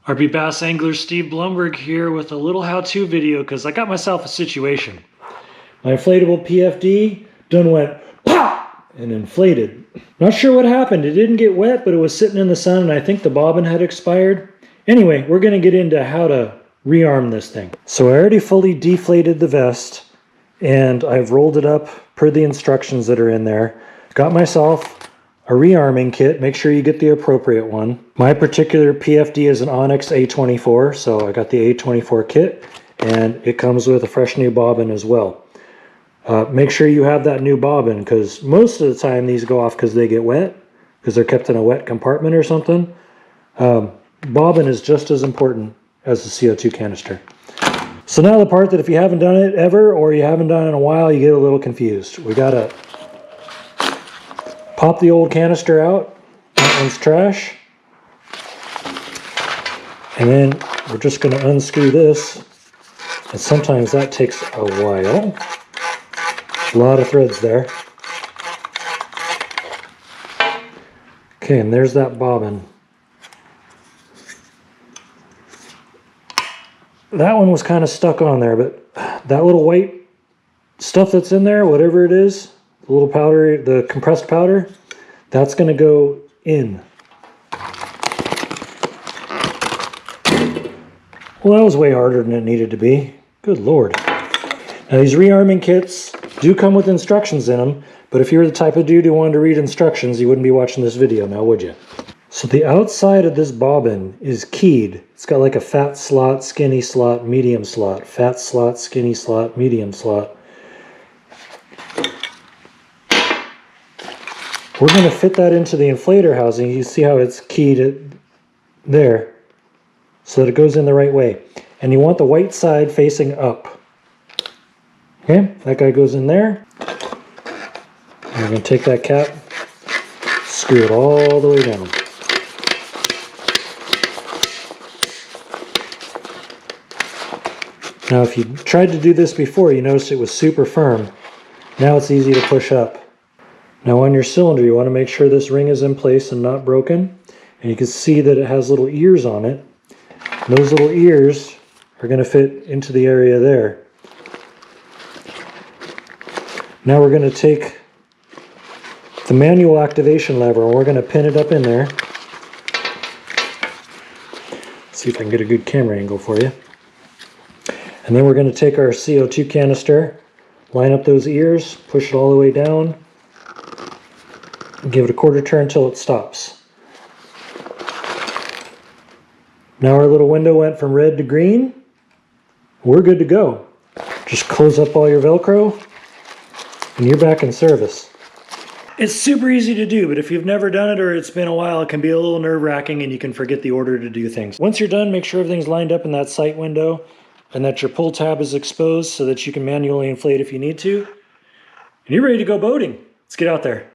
RB Bass Angler Steve Blumberg here with a little how-to video because I got myself a situation. My inflatable PFD done went pop and inflated. Not sure what happened. It didn't get wet, but it was sitting in the sun and I think the bobbin had expired. Anyway, we're going to get into how to rearm this thing. So I already fully deflated the vest and I've rolled it up per the instructions that are in there. Got myself a rearming kit. Make sure you get the appropriate one. My particular PFD is an ONYX A-24, so I got the A-24 kit, and it comes with a fresh new bobbin as well. Make sure you have that new bobbin, because most of the time these go off because they get wet, because they're kept in a wet compartment or something. Bobbin is just as important as the CO2 canister. So now the part that if you haven't done it ever, or you haven't done it in a while, you get a little confused. We gotta pop the old canister out. That one's trash. And then we're just going to unscrew this. And sometimes that takes a while. A lot of threads there. Okay, and there's that bobbin. That one was kind of stuck on there, but that little white stuff that's in there, whatever it is, the little powder, the compressed powder, that's going to go in. Well, that was way harder than it needed to be. Good Lord. Now these rearming kits do come with instructions in them, but if you're the type of dude who wanted to read instructions, you wouldn't be watching this video now, would you? So the outside of this bobbin is keyed. It's got like a fat slot, skinny slot, medium slot, fat slot, skinny slot, medium slot. We're going to fit that into the inflator housing. You see how it's keyed there so that it goes in the right way. And you want the white side facing up. Okay, that guy goes in there. And we're going to take that cap, screw it all the way down. Now if you tried to do this before, you noticed it was super firm. Now it's easy to push up. Now on your cylinder, you want to make sure this ring is in place and not broken. And you can see that it has little ears on it. And those little ears are going to fit into the area there. Now we're going to take the manual activation lever and we're going to pin it up in there. Let's see if I can get a good camera angle for you. And then we're going to take our CO2 canister, line up those ears, push it all the way down. Give it a quarter turn until it stops. Now our little window went from red to green. We're good to go. Just close up all your Velcro and you're back in service. It's super easy to do, but if you've never done it or it's been a while, it can be a little nerve-wracking and you can forget the order to do things. Once you're done, make sure everything's lined up in that sight window and that your pull tab is exposed so that you can manually inflate if you need to. And you're ready to go boating. Let's get out there.